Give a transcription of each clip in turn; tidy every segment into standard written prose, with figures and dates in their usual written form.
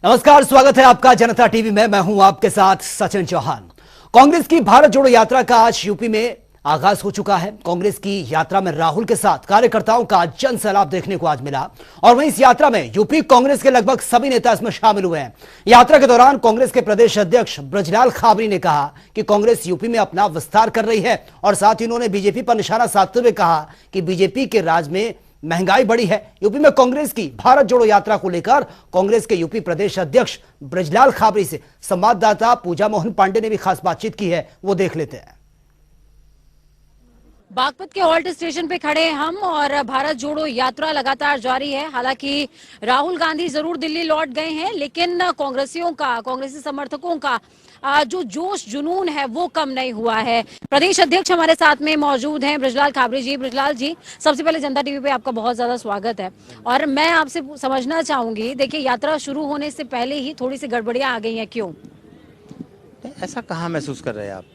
नमस्कार, स्वागत है आपका जनता टीवी में। मैं हूं आपके साथ सचिन चौहान। कांग्रेस की भारत जोड़ो यात्रा का आज यूपी में आगाज हो चुका है। कांग्रेस की यात्रा में राहुल के साथ कार्यकर्ताओं का जन सैलाब देखने को आज मिला और वहीं इस यात्रा में यूपी कांग्रेस के लगभग सभी नेता इसमें शामिल हुए हैं। यात्रा के दौरान कांग्रेस के प्रदेश अध्यक्ष ब्रजलाल खाबरी ने कहा कि कांग्रेस यूपी में अपना विस्तार कर रही है और साथ ही उन्होंने बीजेपी पर निशाना साधते हुए कहा कि बीजेपी के राज में महंगाई बढ़ी है। यूपी में कांग्रेस की भारत जोड़ो यात्रा को लेकर कांग्रेस के यूपी प्रदेश अध्यक्ष ब्रजलाल खाबरी से संवाददाता पूजा मोहन पांडे ने भी खास बातचीत की है, वो देख लेते हैं। बागपत के हॉल्ट स्टेशन पे खड़े हैं हम और भारत जोड़ो यात्रा लगातार जारी है। हालांकि राहुल गांधी जरूर दिल्ली लौट गए हैं, लेकिन कांग्रेसियों का, कांग्रेसी समर्थकों का जो जोश जुनून है वो कम नहीं हुआ है। प्रदेश अध्यक्ष हमारे साथ में मौजूद हैं ब्रजलाल खाबरी जी। ब्रजलाल जी, सबसे पहले जनता टीवी पे आपका बहुत ज्यादा स्वागत है और मैं आपसे समझना चाहूंगी, देखिए यात्रा शुरू होने से पहले ही थोड़ी सी गड़बड़ियां आ गई हैं, क्यों? ऐसा कहाँ महसूस कर रहे हैं आप?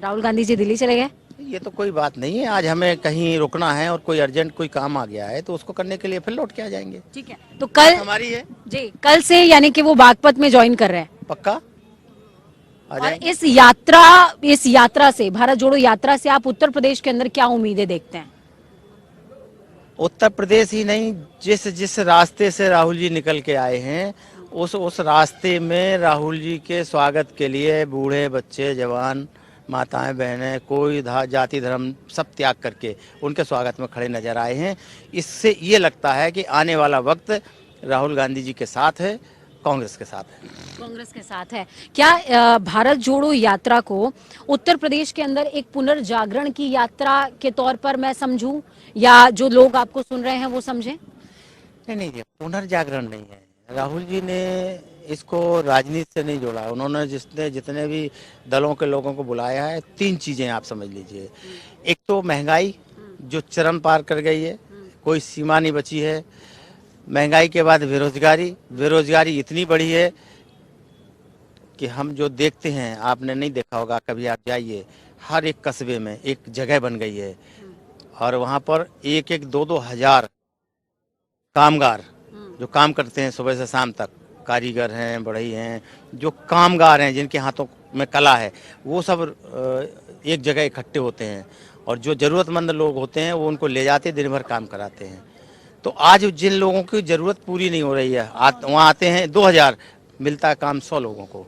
राहुल गांधी जी दिल्ली चले गए? ये तो कोई बात नहीं है। आज हमें कहीं रुकना है और कोई अर्जेंट कोई काम आ गया है तो उसको करने के लिए फिर लौट के आ जाएंगे। ठीक है, तो कल हमारी है जी, कल से यानी कि वो बागपत में ज्वाइन कर रहे हैं? पक्का आ और जाएंगे। इस यात्रा से, भारत जोड़ो यात्रा से आप उत्तर प्रदेश के अंदर क्या उम्मीदें देखते हैं? उत्तर प्रदेश ही नहीं, जिस जिस रास्ते से राहुल जी निकल के आए हैं उस रास्ते में राहुल जी के स्वागत के लिए बूढ़े, बच्चे, जवान, माताएं, बहनें, कोई जाति धर्म सब त्याग करके उनके स्वागत में खड़े नजर आए हैं। इससे ये लगता है कि आने वाला वक्त राहुल गांधी जी के साथ है, कांग्रेस के साथ है। कांग्रेस के साथ है। क्या भारत जोड़ो यात्रा को उत्तर प्रदेश के अंदर एक पुनर्जागरण की यात्रा के तौर पर मैं समझूं, या जो लोग आपको सुन रहे हैं वो समझें? नहीं, ये पुनर्जागरण नहीं है। राहुल जी ने इसको राजनीति से नहीं जोड़ा। उन्होंने जितने भी दलों के लोगों को बुलाया है, तीन चीजें आप समझ लीजिए। एक तो महंगाई जो चरम पार कर गई है, कोई सीमा नहीं बची है। महंगाई के बाद बेरोजगारी इतनी बढ़ी है कि हम जो देखते हैं, आपने नहीं देखा होगा, कभी आप जाइए, हर एक कस्बे में एक जगह बन गई है और वहाँ पर एक एक दो हजार कामगार जो काम करते हैं सुबह से शाम तक, कारीगर हैं, बढ़ई हैं, जो कामगार हैं जिनके हाथों में कला है, वो सब एक जगह इकट्ठे होते हैं और जो ज़रूरतमंद लोग होते हैं वो उनको ले जाते, दिन भर काम कराते हैं। तो आज जिन लोगों की ज़रूरत पूरी नहीं हो रही है, वहाँ आते हैं 2000, मिलता है काम 100 लोगों को।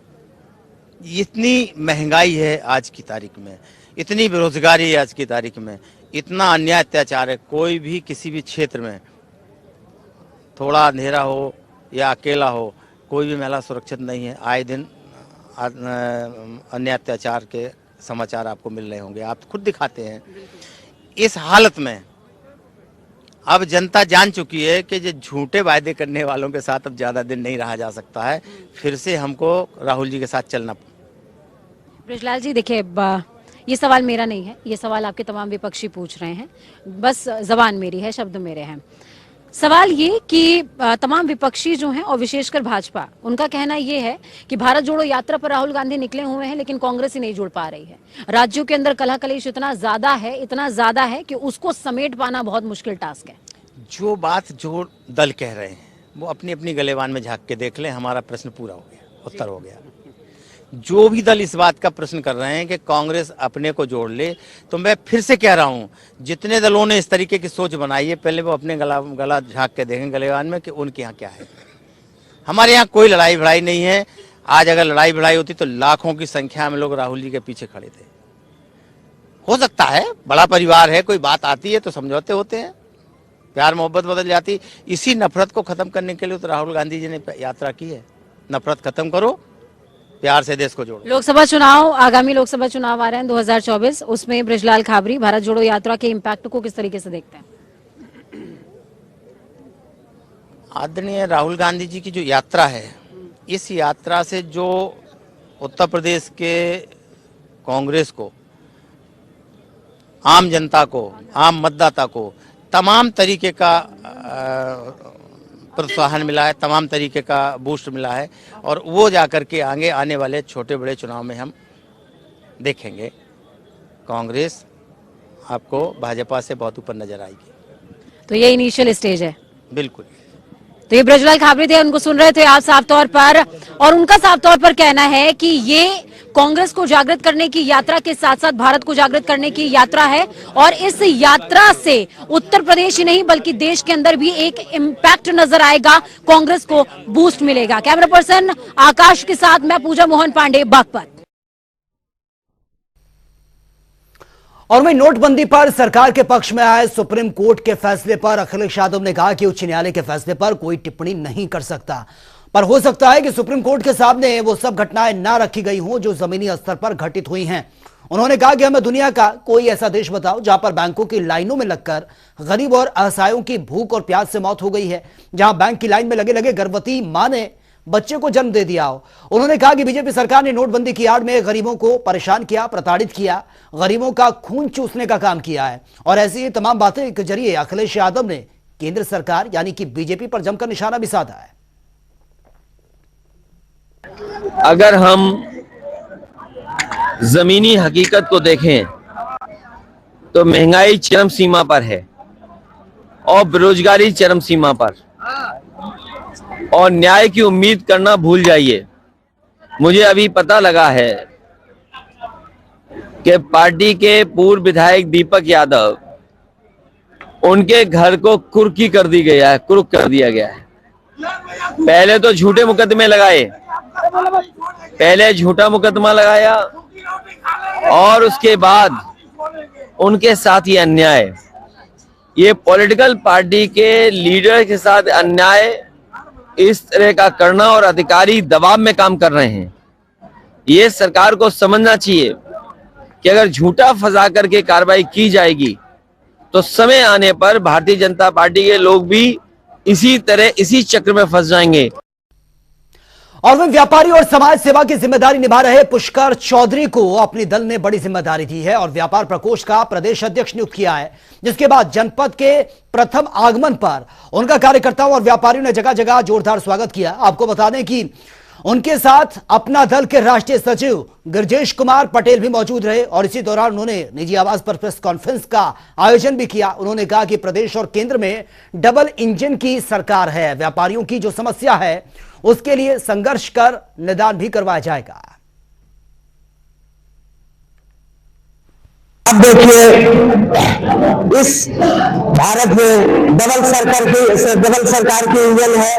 इतनी महंगाई है आज की तारीख में, इतनी बेरोजगारी है आज की तारीख में, इतना अन्याय अत्याचार है। कोई भी किसी भी क्षेत्र में थोड़ा अंधेरा हो या अकेला हो, कोई भी महिला सुरक्षित नहीं है। आए दिन अन्य अत्याचार के समाचार आपको मिल रहे होंगे, आप खुद दिखाते हैं। इस हालत में अब जनता जान चुकी है कि जो झूठे वायदे करने वालों के साथ अब ज्यादा दिन नहीं रहा जा सकता है। फिर से हमको राहुल जी के साथ चलना। ब्रजलाल जी, देखिए ये सवाल मेरा नहीं है, ये सवाल आपके तमाम विपक्षी पूछ रहे हैं, बस जबान मेरी है, शब्द मेरे हैं। सवाल ये कि तमाम विपक्षी जो हैं और विशेषकर भाजपा, उनका कहना ये है कि भारत जोड़ो यात्रा पर राहुल गांधी निकले हुए हैं लेकिन कांग्रेस ही नहीं जुड़ पा रही है। राज्यों के अंदर कलह कलेश इतना ज्यादा है कि उसको समेट पाना बहुत मुश्किल टास्क है। जो बात जो दल कह रहे हैं वो अपनी अपनी गलेवान में झांक के देख लें। हमारा प्रश्न पूरा हो गया, उत्तर हो गया। जो भी दल इस बात का प्रश्न कर रहे हैं कि कांग्रेस अपने को जोड़ ले, तो मैं फिर से कह रहा हूं, जितने दलों ने इस तरीके की सोच बनाई है, पहले वो अपने गला झांक के देखें गलेवान में कि उनके यहाँ क्या है। हमारे यहाँ कोई लड़ाई भिड़ाई नहीं है। आज अगर लड़ाई भिड़ाई होती तो लाखों की संख्या में लोग राहुल जी के पीछे खड़े थे। हो सकता है बड़ा परिवार है, कोई बात आती है तो समझौते होते हैं, प्यार मोहब्बत बदल जाती। इसी नफरत को खत्म करने के लिए तो राहुल गांधी जी ने यात्रा की है। नफरत खत्म करो, प्यार से देश को जोड़ो। लोकसभा चुनाव, आगामी लोकसभा चुनाव आ रहे हैं 2024, उसमें ब्रजलाल खाबरी भारत जोड़ो यात्रा के इम्पैक्ट को किस तरीके से देखते हैं? आदरणीय राहुल गांधी जी की जो यात्रा है, इस यात्रा से जो उत्तर प्रदेश के कांग्रेस को, आम जनता को, आम मतदाता को तमाम तरीके का प्रोत्साहन मिला है, तमाम तरीके का बूस्ट मिला है और वो जाकर के आने वाले छोटे बड़े चुनाव में हम देखेंगे कांग्रेस आपको भाजपा से बहुत ऊपर नजर आएगी। तो ये इनिशियल स्टेज है। बिल्कुल। तो ये ब्रजलाल खाबरी थे, उनको सुन रहे थे आप साफ तौर पर, और उनका साफ तौर पर कहना है कि ये कांग्रेस को जागृत करने की यात्रा के साथ साथ भारत को जागृत करने की यात्रा है, और इस यात्रा से उत्तर प्रदेश ही नहीं बल्कि देश के अंदर भी एक इम्पैक्ट नजर आएगा, कांग्रेस को बूस्ट मिलेगा। कैमरा पर्सन आकाश के साथ मैं पूजा मोहन पांडे, बागपत। और वहीं नोटबंदी पर सरकार के पक्ष में आए सुप्रीम कोर्ट के फैसले पर अखिलेश यादव ने कहा कि उच्च न्यायालय के फैसले पर कोई टिप्पणी नहीं कर सकता, पर हो सकता है कि सुप्रीम कोर्ट के सामने वो सब घटनाएं ना रखी गई हों जो जमीनी स्तर पर घटित हुई हैं। उन्होंने कहा कि हमें दुनिया का कोई ऐसा देश बताओ जहां पर बैंकों की लाइनों में लगकर गरीब और असहायों की भूख और प्यास से मौत हो गई है, जहां बैंक की लाइन में लगे लगे गर्भवती मां ने बच्चे को जन्म दे दिया हो। उन्होंने कहा कि बीजेपी सरकार ने नोटबंदी की आड़ में गरीबों को परेशान किया, प्रताड़ित किया, गरीबों का खून चूसने का काम किया है, और ऐसी तमाम बातें के जरिए अखिलेश यादव ने केंद्र सरकार यानी कि बीजेपी पर जमकर निशाना भी साधा है। अगर हम जमीनी हकीकत को देखें तो महंगाई चरम सीमा पर है और बेरोजगारी चरम सीमा पर, और न्याय की उम्मीद करना भूल जाइए। मुझे अभी पता लगा है कि पार्टी के पूर्व विधायक दीपक यादव, उनके घर को कुर्की कर दी गया है, कुर्क कर दिया गया है। पहले तो झूठे मुकदमे लगाए, पहले झूठा मुकदमा लगाया और उसके बाद उनके साथ ये अन्याय, ये पॉलिटिकल पार्टी के लीडर के साथ अन्याय इस तरह का करना, और अधिकारी दबाव में काम कर रहे हैं। ये सरकार को समझना चाहिए कि अगर झूठा फंसा करके कार्रवाई की जाएगी तो समय आने पर भारतीय जनता पार्टी के लोग भी इसी तरह इसी चक्र में फंस जाएंगे। और वह व्यापारी और समाज सेवा की जिम्मेदारी निभा रहे पुष्कर चौधरी को अपने दल ने बड़ी जिम्मेदारी दी है और व्यापार प्रकोष्ठ का प्रदेश अध्यक्ष नियुक्त किया है, जिसके बाद जनपद के प्रथम आगमन पर उनका कार्यकर्ताओं और व्यापारियों ने जगह जगह जोरदार स्वागत किया। आपको बता दें कि उनके साथ अपना दल के राष्ट्रीय सचिव गिरजेश कुमार पटेल भी मौजूद रहे और इसी दौरान उन्होंने निजी आवास पर प्रेस कॉन्फ्रेंस का आयोजन भी किया। उन्होंने कहा कि प्रदेश और केंद्र में डबल इंजन की सरकार है, व्यापारियों की जो समस्या है उसके लिए संघर्ष कर निदान भी करवाया जाएगा। अब देखिए, इस भारत में डबल सरकार की इंजन है।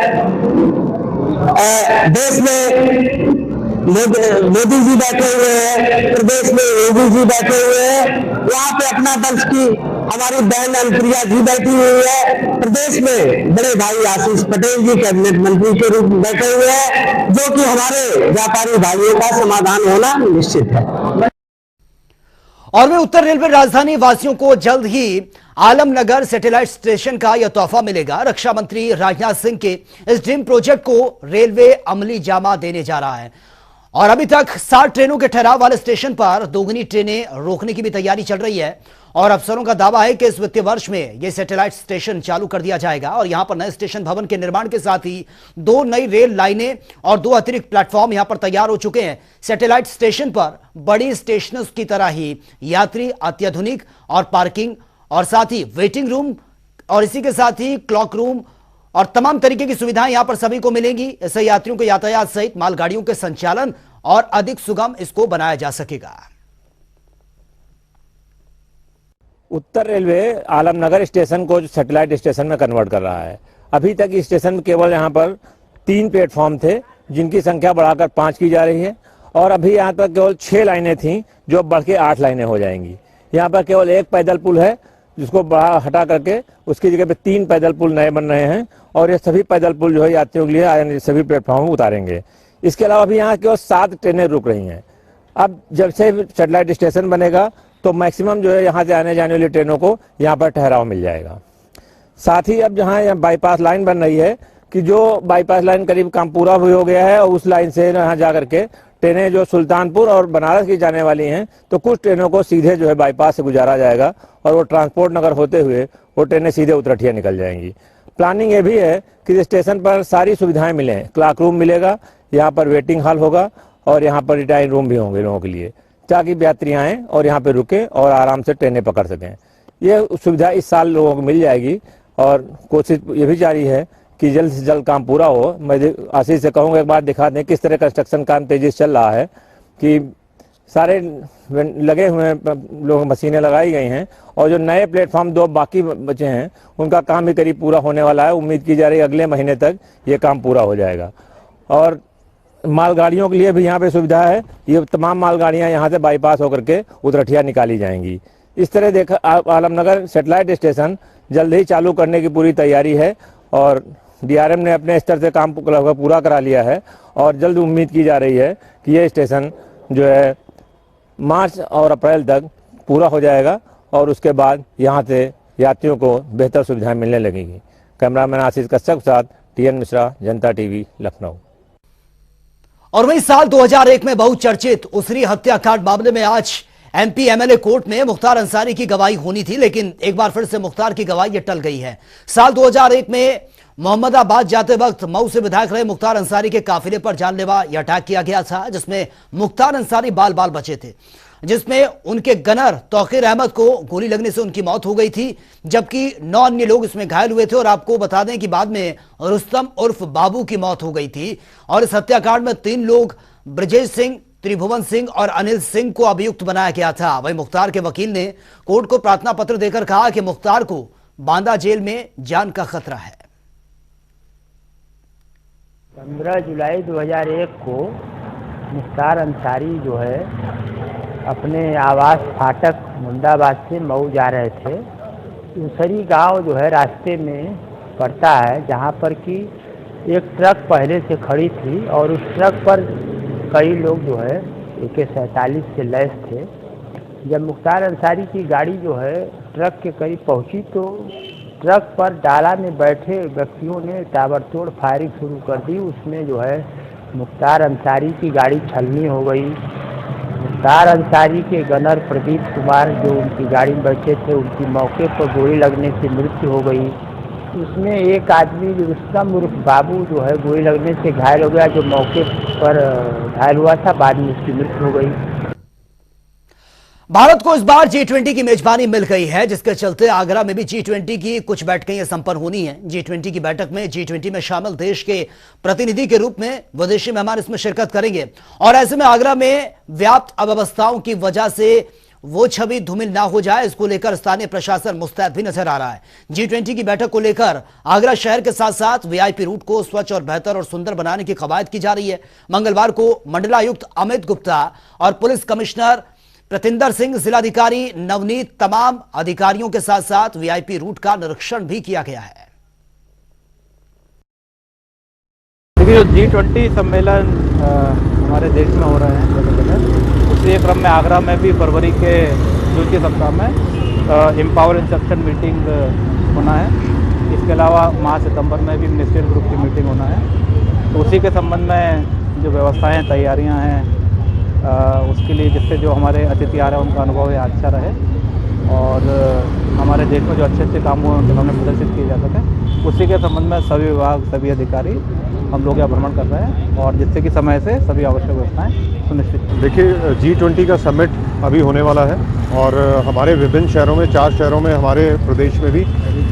देश में मोदी जी बैठे हुए हैं, प्रदेश में योगी जी बैठे हुए हैं, यहाँ पे अपना दल की हमारी बहन अनुप्रिया जी बैठी हुई है, प्रदेश में बड़े भाई आशीष पटेल जी कैबिनेट मंत्री के रूप में बैठे हुए हैं, जो कि हमारे व्यापारी भाइयों का समाधान होना निश्चित है। और वे उत्तर रेलवे राजधानी वासियों को जल्द ही आलमनगर सैटेलाइट स्टेशन का यह तोहफा मिलेगा। रक्षा मंत्री राजनाथ सिंह के इस ड्रीम प्रोजेक्ट को रेलवे अमली जामा देने जा रहा है और अभी तक 60 ट्रेनों के ठहराव वाले स्टेशन पर दोगुनी ट्रेनें रोकने की भी तैयारी चल रही है और अफसरों का दावा है कि इस वित्तीय वर्ष में यह सैटेलाइट स्टेशन चालू कर दिया जाएगा और यहां पर नए स्टेशन भवन के निर्माण के साथ ही 2 नई रेल लाइनें और 2 अतिरिक्त प्लेटफॉर्म यहां पर तैयार हो चुके हैं। सैटेलाइट स्टेशन पर बड़ी स्टेशनों की तरह ही यात्री अत्याधुनिक और पार्किंग और साथ ही वेटिंग रूम और इसी के साथ ही क्लॉक रूम और तमाम तरीके की सुविधाएं यहां पर सभी को मिलेंगी। इससे यात्रियों के यातायात सहित मालगाड़ियों के संचालन और अधिक सुगम इसको बनाया जा सकेगा। उत्तर रेलवे आलमनगर स्टेशन को सैटेलाइट स्टेशन में कन्वर्ट कर रहा है। अभी तक इस स्टेशन में केवल यहाँ पर 3 प्लेटफॉर्म थे, जिनकी संख्या बढ़ाकर 5 की जा रही है और अभी यहाँ तक केवल 6 लाइनें थीं, जो बढ़ के 8 लाइनें हो जाएंगी। यहाँ पर केवल 1 पैदल पुल है, जिसको हटा करके उसकी जगह पे 3 पैदल पुल नए बन रहे हैं और ये सभी पैदल पुल जो है यात्रियों के लिए सभी प्लेटफॉर्म उतारेंगे। इसके अलावा अभी यहाँ केवल 7 ट्रेनें रुक रही हैं। अब जब से सैटेलाइट स्टेशन बनेगा तो मैक्सिमम जो है यहाँ से आने जाने वाली ट्रेनों को यहाँ पर ठहराव मिल जाएगा। साथ ही अब जहाँ बाईपास लाइन बन रही है कि जो बाईपास लाइन करीब काम पूरा भी हो गया है और उस लाइन से यहाँ जा करके ट्रेनें जो सुल्तानपुर और बनारस की जाने वाली हैं तो कुछ ट्रेनों को सीधे जो है बाईपास से गुजारा जाएगा और वो ट्रांसपोर्ट नगर होते हुए वो ट्रेनें सीधे उतरठिया निकल जाएंगी। प्लानिंग ये भी है कि स्टेशन पर सारी सुविधाएं मिलें, क्लॉक रूम मिलेगा, यहाँ पर वेटिंग हॉल होगा और यहाँ पर रिटायरिंग रूम भी होंगे लोगों के लिए, ताकि यात्री आएँ और यहाँ पे रुके और आराम से ट्रेनें पकड़ सकें। ये सुविधा इस साल लोगों को मिल जाएगी और कोशिश ये भी जारी है कि जल्द से जल्द काम पूरा हो। मैं आशीष से कहूँगा एक बार दिखा दें किस तरह कंस्ट्रक्शन काम तेजी से चल रहा है, कि सारे लगे हुए लोग, मशीनें लगाई गई हैं और जो नए प्लेटफॉर्म 2 बाकी बचे हैं उनका काम भी करीब पूरा होने वाला है। उम्मीद की जा रही है अगले महीने तक ये काम पूरा हो जाएगा। और मालगाड़ियों के लिए भी यहाँ पे सुविधा है, ये तमाम मालगाड़ियाँ यहाँ से बाईपास होकर के उतरठिया निकाली जाएंगी। इस तरह देखा आलमनगर सैटेलाइट स्टेशन जल्द ही चालू करने की पूरी तैयारी है और DRM ने अपने स्तर से काम पूरा करा लिया है और जल्द उम्मीद की जा रही है कि ये स्टेशन जो है मार्च और अप्रैल तक पूरा हो जाएगा और उसके बाद यहाँ से यात्रियों को बेहतर सुविधाएं मिलने लगेंगी। कैमरामैन आशीष कश्यप के साथ TN मिश्रा, जनता TV, लखनऊ। और वहीं साल 2001 में बहुचर्चित उसरी हत्याकांड मामले में आज MP MLA कोर्ट में मुख्तार अंसारी की गवाही होनी थी, लेकिन एक बार फिर से मुख्तार की गवाही ये टल गई है। साल 2001 में मोहम्मदाबाद जाते वक्त मऊ से विधायक रहे मुख्तार अंसारी के काफिले पर जानलेवा यह अटैक किया गया था, जिसमें मुख्तार अंसारी बाल बाल बचे थे, जिसमें उनके गनर तौकीर अहमद को गोली लगने से उनकी मौत हो गई थी, जबकि 9 अन्य लोग इसमें घायल हुए थे। और आपको बता दें कि बाद में रुस्तम उर्फ बाबू की मौत हो गई थी और इस हत्याकांड में 3 लोग ब्रजेश सिंह, त्रिभुवन सिंह और अनिल सिंह को अभियुक्त बनाया गया था। वहीं मुख्तार के वकील ने कोर्ट को प्रार्थना पत्र देकर कहा कि मुख्तार को बांदा जेल में जान का खतरा है। 15 जुलाई 2001 को मुख्तार अंसारी जो है अपने आवास फाटक मुंडाबाद से मऊ जा रहे थे। उसरी गांव जो है रास्ते में पड़ता है, जहां पर कि एक ट्रक पहले से खड़ी थी और उस ट्रक पर कई लोग जो है AK-47 से लैस थे। जब मुख्तार अंसारी की गाड़ी जो है ट्रक के करीब पहुंची तो ट्रक पर डाला में बैठे व्यक्तियों ने ताबड़तोड़ फायरिंग शुरू कर दी। उसमें जो है मुख्तार अंसारी की गाड़ी छलनी हो गई। मुख्तार अंसारी के गनर प्रदीप कुमार जो उनकी गाड़ी में बैठे थे, उनकी मौके पर गोली लगने से मृत्यु हो गई। उसमें एक आदमी रुस्तम उर्फ बाबू जो है गोली लगने से घायल हो गया, जो मौके पर घायल हुआ था, बाद में उसकी मृत्यु हो गई। भारत को इस बार G20 की मेजबानी मिल गई है, जिसके चलते आगरा में भी G20 की कुछ बैठकें संपन्न होनी है। G20 की बैठक में G20 में शामिल देश के प्रतिनिधि के रूप में विदेशी मेहमान इसमें शिरकत करेंगे और ऐसे में आगरा में व्याप्त अव्यवस्थाओं की वजह से वो छवि धूमिल ना हो जाए, इसको लेकर स्थानीय प्रशासन मुस्तैद भी नजर आ रहा है। G20 की बैठक को लेकर आगरा शहर के साथ साथ VIP रूट को स्वच्छ और बेहतर और सुंदर बनाने की कवायद की जा रही है। मंगलवार को मंडलायुक्त अमित गुप्ता और पुलिस कमिश्नर प्रतिंदर सिंह, जिलाधिकारी नवनीत, तमाम अधिकारियों के साथ साथ VIP रूट का निरीक्षण भी किया गया है। देखिए, G20 सम्मेलन हमारे देश में हो रहे हैं जगह जगह, उसी क्रम में आगरा में भी फरवरी के द्वितीय सप्ताह में एम्पावर इंस्ट्रक्शन मीटिंग होना है। इसके अलावा माह सितंबर में भी मिनिस्ट्रियल ग्रुप की मीटिंग होना है। तो उसी के संबंध में जो व्यवस्थाएं, तैयारियां हैं उसके लिए, जिससे जो हमारे अतिथि आ रहे हैं उनका अनुभव है अच्छा रहे और हमारे देश में जो अच्छे अच्छे काम हुए उनके सामने प्रदर्शित किए जा सके, उसी के संबंध में सभी विभाग, सभी अधिकारी हम लोग यहाँ भ्रमण कर रहे हैं और जिससे कि समय से सभी आवश्यक व्यवस्थाएं सुनिश्चित। देखिए, G20 का समिट अभी होने वाला है और हमारे विभिन्न शहरों में, 4 शहरों में, हमारे प्रदेश में भी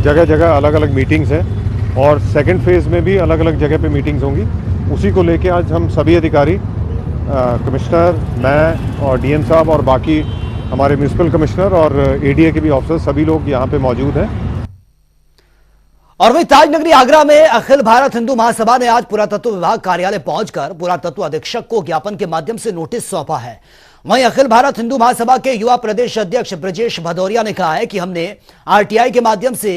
जगह जगह अलग अलग मीटिंग्स हैं और सेकेंड फेज़ में भी अलग अलग जगह पे मीटिंग्स होंगी। उसी को लेके आज हम सभी अधिकारी, कमिश्नर, मैं और DM साहब और बाकी हमारे म्यूनिसिपल कमिश्नर और ADA के भी ऑफिसर, सभी लोग यहाँ पे मौजूद हैं। और वहीं ताजनगरी आगरा में अखिल भारत हिंदू महासभा ने आज पुरातत्व विभाग कार्यालय पहुंचकर पुरातत्व अधीक्षक को ज्ञापन के माध्यम से नोटिस सौंपा है। वहीं अखिल भारत हिंदू महासभा के युवा प्रदेश अध्यक्ष ब्रजेश भदौरिया ने कहा है कि हमने RTI के माध्यम से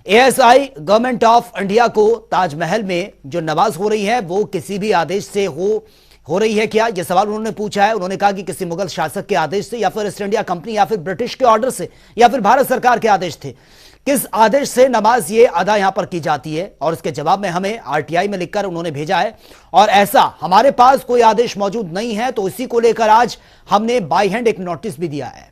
ASI गवर्नमेंट ऑफ इंडिया को ताजमहल में जो नमाज हो रही है वो किसी भी आदेश से हो रही है क्या, यह सवाल उन्होंने पूछा है। उन्होंने कहा कि किसी मुगल शासक के आदेश से या फिर ईस्ट इंडिया कंपनी या फिर ब्रिटिश के ऑर्डर से या फिर भारत सरकार के आदेश थे, किस आदेश से नमाज ये अदा यहां पर की जाती है। और इसके जवाब में हमें RTI में लिखकर उन्होंने भेजा है और ऐसा हमारे पास कोई आदेश मौजूद नहीं है, तो इसी को लेकर आज हमने बाई हैंड एक नोटिस भी दिया है।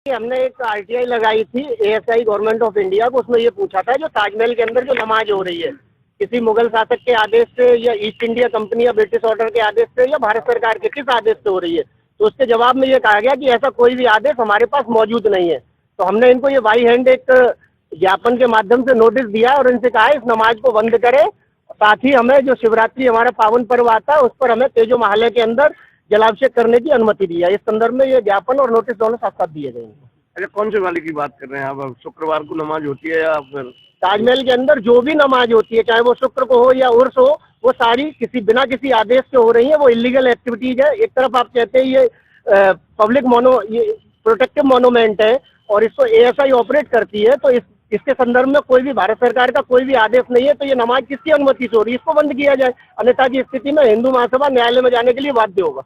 हमने एक RTI लगाई थी ASI गवर्नमेंट ऑफ इंडिया को, उसमें ये पूछा था जो ताजमहल के अंदर जो नमाज हो रही है किसी मुगल शासक के आदेश से या ईस्ट इंडिया कंपनी या ब्रिटिश ऑर्डर के आदेश से या भारत सरकार के किस आदेश से हो रही है, तो उसके जवाब में ये कहा गया कि ऐसा कोई भी आदेश हमारे पास मौजूद नहीं है। तो हमने इनको ये बाई हैंड एक ज्ञापन के माध्यम से नोटिस दिया और इनसे कहा है इस नमाज को बंद करें। साथ ही हमें जो शिवरात्रि हमारा पावन पर्व आता है उस पर हमें तेजो महालय के अंदर जलाभिषेक करने की अनुमति दी है। इस संदर्भ में ये ज्ञापन और नोटिस दोनों साथ साथ दिए गए। अच्छा, कौन से वाले की बात कर रहे हैं आप? शुक्रवार को नमाज होती है या फिर ताजमहल के अंदर जो भी नमाज होती है, चाहे वो शुक्र को हो या उर्स हो, वो सारी बिना किसी आदेश के हो रही है, वो इलीगल एक्टिविटीज है। एक तरफ आप कहते हैं ये पब्लिक ये प्रोटेक्टिव मोनूमेंट है और इसको ASI ऑपरेट करती है, तो इसके संदर्भ में कोई भी भारत सरकार का कोई भी आदेश नहीं है, तो ये नमाज किसकी अनुमति से हो रही है, इसको बंद किया जाए। अन्यथा की स्थिति में हिंदू महासभा न्यायालय में जाने के लिए बाध्य होगा।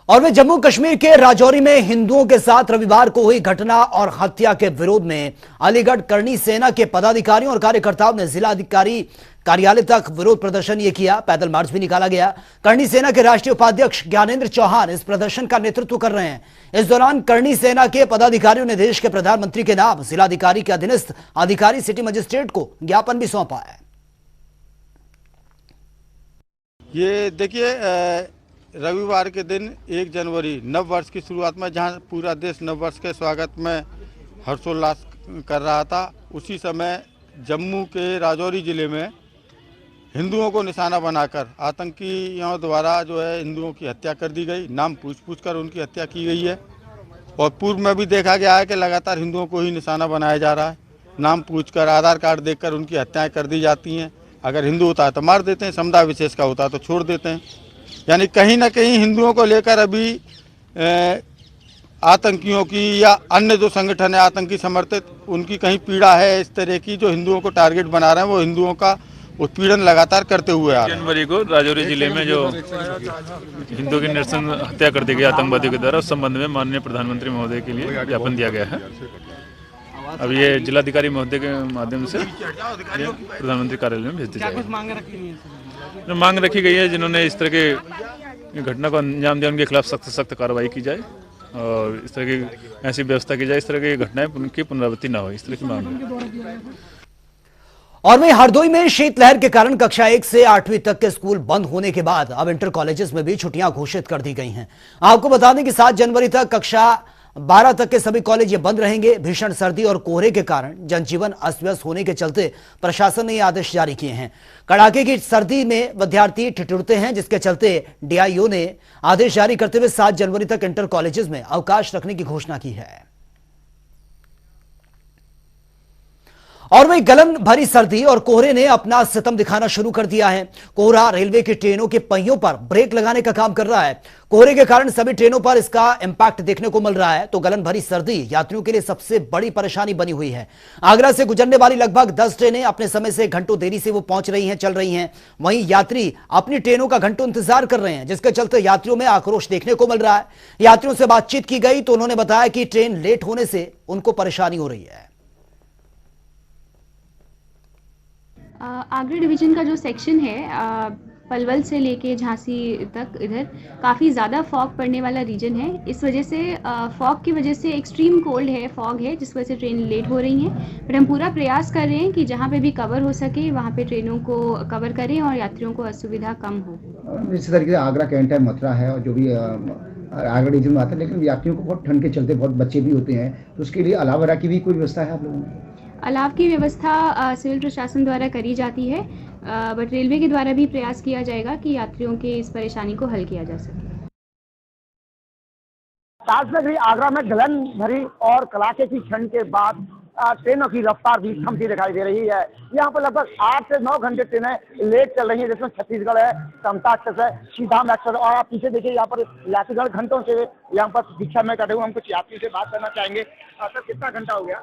और वे जम्मू कश्मीर के राजौरी में हिंदुओं के साथ रविवार को हुई घटना और हत्या के विरोध में अलीगढ़ करणी सेना के पदाधिकारियों और कार्यकर्ताओं ने जिलाधिकारी कार्यालय तक विरोध प्रदर्शन ये किया। पैदल मार्च भी निकाला गया। करणी सेना के राष्ट्रीय उपाध्यक्ष ज्ञानेंद्र चौहान इस प्रदर्शन का नेतृत्व कर रहे हैं। इस दौरान करणी सेना के पदाधिकारियों ने देश के प्रधानमंत्री के नाम जिलाधिकारी के अधीनस्थ अधिकारी सिटी मजिस्ट्रेट को ज्ञापन भी सौंपा है। ये देखिए, रविवार के दिन 1 जनवरी नव वर्ष की शुरुआत में जहां पूरा देश नव वर्ष के स्वागत में हर्षोल्लास कर रहा था, उसी समय जम्मू के राजौरी जिले में हिंदुओं को निशाना बनाकर आतंकियों द्वारा जो है हिंदुओं की हत्या कर दी गई। नाम पूछ कर उनकी हत्या की गई है और पूर्व में भी देखा गया है कि लगातार हिंदुओं को ही निशाना बनाया जा रहा है। नाम पूछकर, आधार कार्ड देखकर उनकी हत्याएं कर दी जाती हैं। अगर हिंदू होता है तो मार देते हैं, समुदाय विशेष का होता है तो छोड़ देते हैं। यानी कहीं ना कहीं हिंदुओं को लेकर अभी आतंकियों की या अन्य जो संगठन है आतंकी समर्थित, उनकी कहीं पीड़ा है इस तरह की, जो हिंदुओं को टारगेट बना रहे हैं। वो हिंदुओं का उत्पीड़न लगातार करते हुए आ रहे हैं। जनवरी को राजौरी जिले में जो हिंदुओं की नृशंस हत्या कर दी गई आतंकवादियों के द्वारा, उस संबंध में माननीय प्रधानमंत्री महोदय के लिए ज्ञापन दिया गया है। अब ये जिलाधिकारी महोदय के माध्यम से प्रधानमंत्री कार्यालय में भेज दिया जाएगा। मांग रखी गई है, जिन्होंने इस तरह के घटना को अंजाम दिया उनके खिलाफ सख्त से सख्त कार्रवाई की जाए और इस तरह की ऐसी व्यवस्था की जाए, इस तरह की घटनाएं की पुनरावृत्ति न हो, इस तरह की मांग है। और वहीं हरदोई में शीतलहर के कारण कक्षा 1 से 8वीं तक के स्कूल बंद होने के बाद अब इंटर कॉलेजेस में भी छुट्टियां घोषित कर दी गई हैं। आपको बता दें कि 7 जनवरी तक कक्षा 12 तक के सभी कॉलेज ये बंद रहेंगे। भीषण सर्दी और कोहरे के कारण जनजीवन अस्त व्यस्त होने के चलते प्रशासन ने ये आदेश जारी किए हैं। कड़ाके की सर्दी में विद्यार्थी ठिठुरते हैं, जिसके चलते DIO ने आदेश जारी करते हुए 7 जनवरी तक इंटर कॉलेजेस में अवकाश रखने की घोषणा की है। और वही गलन भरी सर्दी और कोहरे ने अपना सितम दिखाना शुरू कर दिया है। कोहरा रेलवे की ट्रेनों के पहियों पर ब्रेक लगाने का काम कर रहा है। कोहरे के कारण सभी ट्रेनों पर इसका इंपैक्ट देखने को मिल रहा है। तो गलन भरी सर्दी यात्रियों के लिए सबसे बड़ी परेशानी बनी हुई है। आगरा से गुजरने वाली लगभग 10 ट्रेनें अपने समय से घंटों देरी से वो पहुंच रही हैं, चल रही हैं। वहीं यात्री अपनी ट्रेनों का घंटों इंतजार कर रहे हैं, जिसके चलते यात्रियों में आक्रोश देखने को मिल रहा है। यात्रियों से बातचीत की गई तो उन्होंने बताया कि ट्रेन लेट होने से उनको परेशानी हो रही है। आगरा डिवीजन का जो सेक्शन है पलवल से लेके झांसी तक, इधर काफ़ी ज़्यादा फॉग पड़ने वाला रीजन है। इस वजह से फॉग की वजह से एक्सट्रीम कोल्ड है, फॉग है, जिस वजह से ट्रेन लेट हो रही हैं। बट हम पूरा प्रयास कर रहे हैं कि जहाँ पे भी कवर हो सके वहाँ पे ट्रेनों को कवर करें और यात्रियों को असुविधा कम हो। इस तरीके से आगरा कैंट है, मथुरा है और जो भी आगरा डिवीजन में आता है, लेकिन यात्रियों को बहुत ठंड के चलते बहुत बच्चे भी होते हैं, तो उसके लिए अलाव वगैरह की भी कोई व्यवस्था है आप लोगों में? अलाव की व्यवस्था सिविल प्रशासन द्वारा करी जाती है, बट रेलवे के द्वारा भी प्रयास किया जाएगा कि यात्रियों के इस परेशानी को हल किया जा सके। ताजनगरी आगरा में गलन भरी और कड़ाके की ठंड के बाद ट्रेनों की रफ्तार भी थमती दिखाई दे रही है। यहाँ पर लगभग 8 से 9 घंटे ट्रेनें लेट चल रही हैं, जिसमें छत्तीसगढ़ है, समता एक्सप्रेस है, सीधाम एक्सप्रेस। और आप पीछे देखिए, यहाँ पर यात्रीगण घंटों से यहाँ पर दीक्षा में बैठे हुए। हम कुछ यात्री से बात करना चाहेंगे। सर, कितना घंटा हो गया?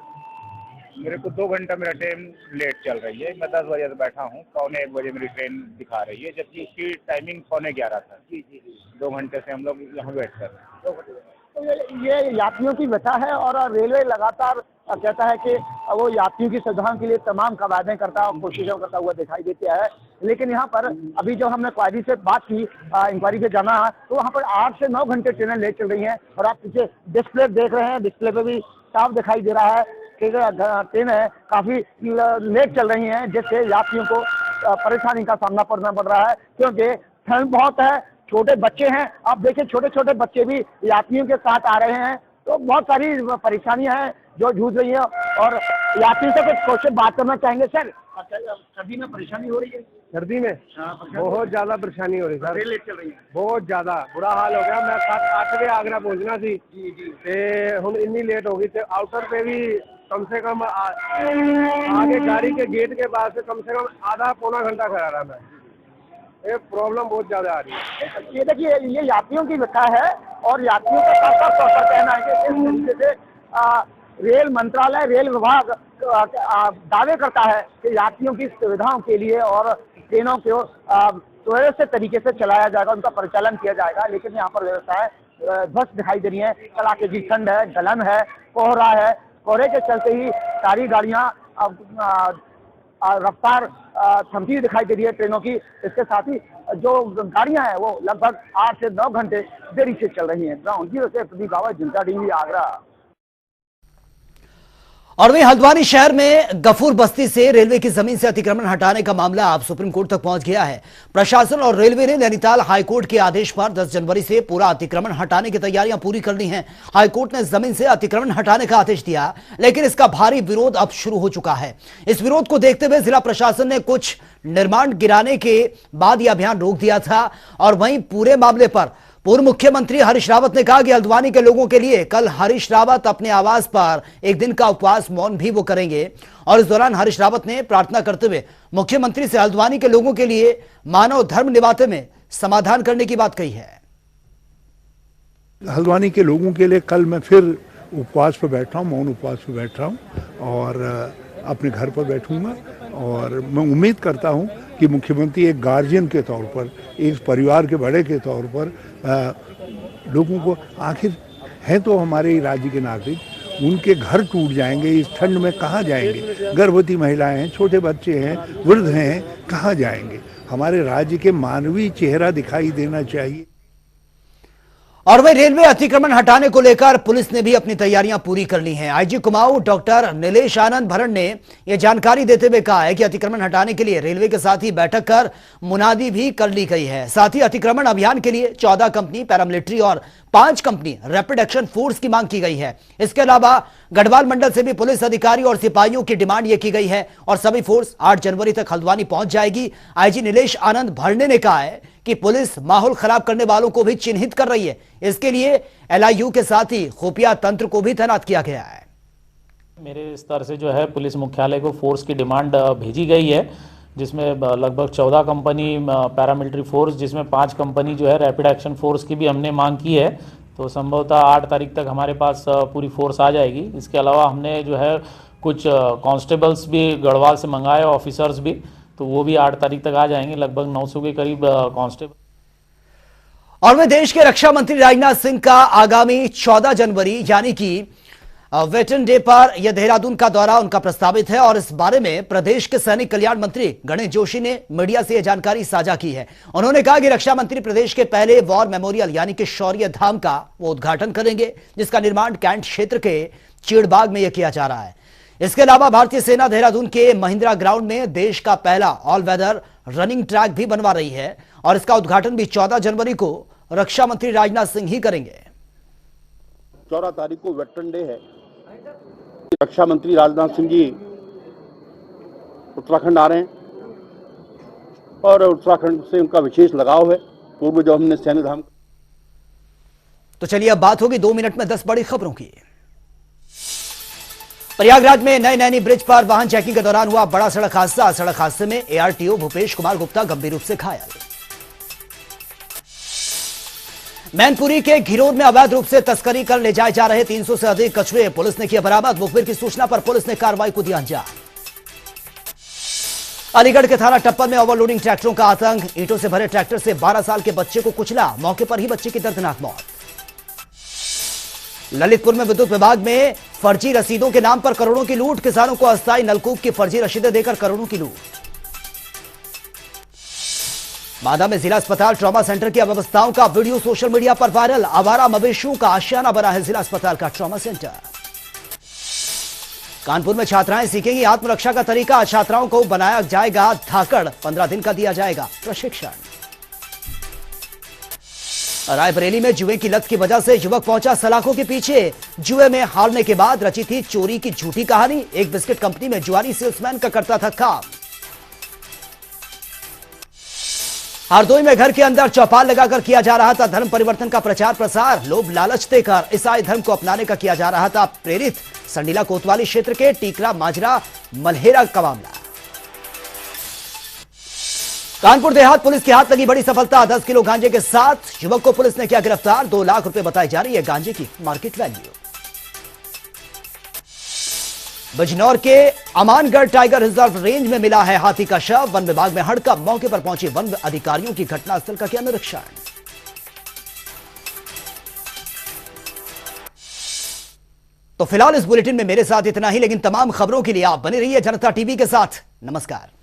मेरे को 2 घंटा मेरा ट्रेन लेट चल रही है। मैं 10 बजे से बैठा हूँ, 11:15 बजे मेरी ट्रेन दिखा रही है, जबकि इसकी टाइमिंग 11:15 था। जी 2 घंटे से हम लोग यहाँ वेट कर रहे हैं। तो ये यात्रियों की व्यथा है और रेलवे लगातार कहता है कि वो यात्रियों की सुविधाओं के लिए तमाम कवायदें करता है और कोशिशें करता हुआ दिखाई देता है। लेकिन यहाँ पर अभी जब हमने क्वारी से बात की, इंक्वायरी पे जाना, तो वहाँ पर 8 से 9 घंटे ट्रेनें लेट चल रही हैं। और आप पीछे डिस्प्ले देख रहे हैं, डिस्प्ले पे भी साफ दिखाई दे रहा है कि ट्रेनें काफ़ी लेट चल रही हैं, जिससे यात्रियों को परेशानी का सामना करना पड़ रहा है, क्योंकि ठंड बहुत है, छोटे बच्चे हैं। आप देखिए, छोटे छोटे बच्चे भी यात्रियों के साथ आ रहे हैं, तो बहुत सारी परेशानियां हैं। जो जूझ रही है। और यात्री से कुछ क्वेश्चन बात करना चाहेंगे सर। सर्दी में परेशानी हो रही है? सर्दी में बहुत ज्यादा परेशानी हो रही है सर, रेल लेट चल रही है, बहुत ज्यादा बुरा हाल हो गया। मैं 7-8 बजे आगरा पहुंचना सी ते हुण इन्नी लेट हो गई ते आउटर पे भी कम से कम आगे गाड़ी के गेट के पास से कम आधा पौना घंटा खड़ा रहा मैं। ये प्रॉब्लम बहुत ज्यादा आ रही है। ये देखिए, ये यात्रियों की व्यथा है और यात्रियों का साफ तौर पर कहना है कि इस तरीके से रेल मंत्रालय, रेल विभाग दावे करता है कि यात्रियों की सुविधाओं के लिए और ट्रेनों को सुव्यवस्थित तरीके से चलाया जाएगा, उनका परिचालन किया जाएगा। लेकिन यहाँ पर व्यवस्थाएं ध्वस्त दिखाई दे रही है। कड़ाके की ठंड है, गलन है, कोहरा है। कोहरे के चलते ही सारी गाड़ियाँ रफ्तार थमती हुई दिखाई दे रही है ट्रेनों की। इसके साथ ही जो गाड़ियां हैं वो लगभग 8 से 9 घंटे देरी से चल रही हैं। ग्राउंड जीरो से प्रदीप रावत, जनता टीवी, आगरा। और वहीं हल्द्वानी शहर में गफूर बस्ती से रेलवे की जमीन से अतिक्रमण हटाने का मामला अब सुप्रीम कोर्ट तक पहुंच गया है। प्रशासन और रेलवे ने नैनीताल हाईकोर्ट के आदेश पर 10 जनवरी से पूरा अतिक्रमण हटाने की तैयारियां पूरी कर ली हैं। हाईकोर्ट ने जमीन से अतिक्रमण हटाने का आदेश दिया, लेकिन इसका भारी विरोध अब शुरू हो चुका है। इस विरोध को देखते हुए जिला प्रशासन ने कुछ निर्माण गिराने के बाद यह अभियान रोक दिया था। और वहीं पूरे मामले पर पूर्व मुख्यमंत्री हरीश रावत ने कहा कि हल्द्वानी के लोगों के लिए कल हरीश रावत अपने आवास पर एक दिन का उपवास मौन भी वो करेंगे। और इस दौरान हरीश रावत ने प्रार्थना करते हुए मुख्यमंत्री से हल्द्वानी के लोगों के लिए मानव धर्म निभाते में समाधान करने की बात कही है। हल्द्वानी के लोगों के लिए कल मैं फिर उपवास पर बैठ रहा हूँ, मौन उपवास पर बैठ रहा हूँ और अपने घर पर बैठूंगा। और मैं उम्मीद करता हूं कि मुख्यमंत्री एक गार्जियन के तौर पर, एक परिवार के बड़े के तौर पर लोगों को, आखिर हैं तो हमारे राज्य के नागरिक, उनके घर टूट जाएंगे इस ठंड में, कहाँ जाएंगे? गर्भवती महिलाएं हैं, छोटे बच्चे हैं, वृद्ध हैं, कहाँ जाएंगे? हमारे राज्य के मानवीय चेहरा दिखाई देना चाहिए। और वही रेलवे अतिक्रमण हटाने को लेकर पुलिस ने भी अपनी तैयारियां पूरी कर ली हैं। आईजी कुमाऊं डॉक्टर नीलेश आनंद भरण ने यह जानकारी देते हुए कहा है कि अतिक्रमण हटाने के लिए रेलवे के साथ ही बैठक कर मुनादी भी कर ली गई है। साथ ही अतिक्रमण अभियान के लिए 14 कंपनी पैरामिलिट्री और 5 कंपनी रैपिड एक्शन फोर्स की मांग की गई है। इसके अलावा गढ़वाल मंडल से भी पुलिस अधिकारी और सिपाहियों की डिमांड यह की गई है और सभी फोर्स 8 जनवरी तक हल्द्वानी पहुंच जाएगी। आईजी नीलेश आनंद भरण ने कहा है कि पुलिस माहौल खराब करने वालों को भी चिन्हित कर रही है। इसके लिए एलआईयू के साथ ही खुफिया तंत्र को भी तैनात किया गया है। मेरे स्तर से जो है पुलिस मुख्यालय को फोर्स की डिमांड भेजी गई है, जिसमें लगभग 14 कंपनी पैरामिलिट्री फोर्स, जिसमें 5 कंपनी जो है रैपिड एक्शन फोर्स की भी हमने मांग की है। तो संभवतः 8 तारीख तक हमारे पास पूरी फोर्स आ जाएगी। इसके अलावा हमने जो है कुछ कांस्टेबल्स भी गढ़वाल से मंगाए, ऑफिसर्स भी, तो वो भी 8 तारीख तक आ जाएंगे। लगभग 900 के करीब कांस्टेबल। और वे देश के रक्षा मंत्री राजनाथ सिंह का आगामी 14 जनवरी यानी कि वेटरन डे पर यह देहरादून का दौरा उनका प्रस्तावित है। और इस बारे में प्रदेश के सैनिक कल्याण मंत्री गणेश जोशी ने मीडिया से यह जानकारी साझा की है। उन्होंने कहा कि रक्षा मंत्री प्रदेश के पहले वॉर मेमोरियल यानी कि शौर्य धाम का वो उद्घाटन करेंगे, जिसका निर्माण कैंट क्षेत्र के चीड़बाग में यह किया जा रहा है। इसके अलावा भारतीय सेना देहरादून के महिंद्रा ग्राउंड में देश का पहला ऑल वेदर रनिंग ट्रैक भी बनवा रही है और इसका उद्घाटन भी 14 जनवरी को रक्षा मंत्री राजनाथ सिंह ही करेंगे। 14 तारीख को वेटरन डे है। रक्षा मंत्री राजनाथ सिंह जी उत्तराखंड आ रहे हैं और उत्तराखंड से उनका विशेष लगाव है। पूर्व जो हमने सैन्य धाम। तो चलिए अब बात होगी 2 मिनट में 10 बड़ी खबरों की। प्रयागराज में नए नैनी ब्रिज पर वाहन चेकिंग के दौरान हुआ बड़ा सड़क हादसा। सड़क हादसे में एआरटीओ भूपेश कुमार गुप्ता गंभीर रूप से घायल। मैनपुरी के घिरोर में अवैध रूप से तस्करी कर ले जाए जा रहे 300 से अधिक कछुए पुलिस ने किया बरामद। मुखबिर की सूचना पर पुलिस ने कार्रवाई को दिया अंजाम। अलीगढ़ के थाना टप्पल में ओवरलोडिंग ट्रैक्टरों का आतंक। ईंटों से भरे ट्रैक्टर से 12 साल के बच्चे को कुचला, मौके पर ही बच्चे की दर्दनाक मौत। ललितपुर में विद्युत विभाग में फर्जी रसीदों के नाम पर करोड़ों की लूट। किसानों को अस्थायी नलकूप की फर्जी रसीदें देकर करोड़ों की लूट। बांदा में जिला अस्पताल ट्रॉमा सेंटर की अव्यवस्थाओं का वीडियो सोशल मीडिया पर वायरल। आवारा मवेशियों का आशियाना बना है जिला अस्पताल का ट्रॉमा सेंटर। कानपुर में छात्राएं सीखेंगी आत्मरक्षा का तरीका। छात्राओं को बनाया जाएगा धाकड़, 15 दिन का दिया जाएगा प्रशिक्षण। रायबरेली में जुए की लत की वजह से युवक पहुंचा सलाखों के पीछे। जुए में हारने के बाद रची थी चोरी की झूठी कहानी। एक बिस्किट कंपनी में जुआरी सेल्समैन का करता था काम। हरदोई में घर के अंदर चौपाल लगाकर किया जा रहा था धर्म परिवर्तन का प्रचार प्रसार। लोभ लालच देकर ईसाई धर्म को अपनाने का किया जा रहा था प्रेरित। संडीला कोतवाली क्षेत्र के टीकरा माजरा मलहेरा का मामला। कानपुर देहात पुलिस के हाथ लगी बड़ी सफलता। 10 किलो गांजे के साथ युवक को पुलिस ने किया गिरफ्तार। 2 लाख रुपए बताई जा रही है गांजे की मार्केट वैल्यू। बिजनौर के अमानगढ़ टाइगर रिजर्व रेंज में मिला है हाथी का शव। वन विभाग में हड़कंप। मौके पर पहुंचे वन अधिकारियों की घटनास्थल का किया निरीक्षण। तो फिलहाल इस बुलेटिन में मेरे साथ इतना ही, लेकिन तमाम खबरों के लिए आप बने रहिए जनता टीवी के साथ। नमस्कार।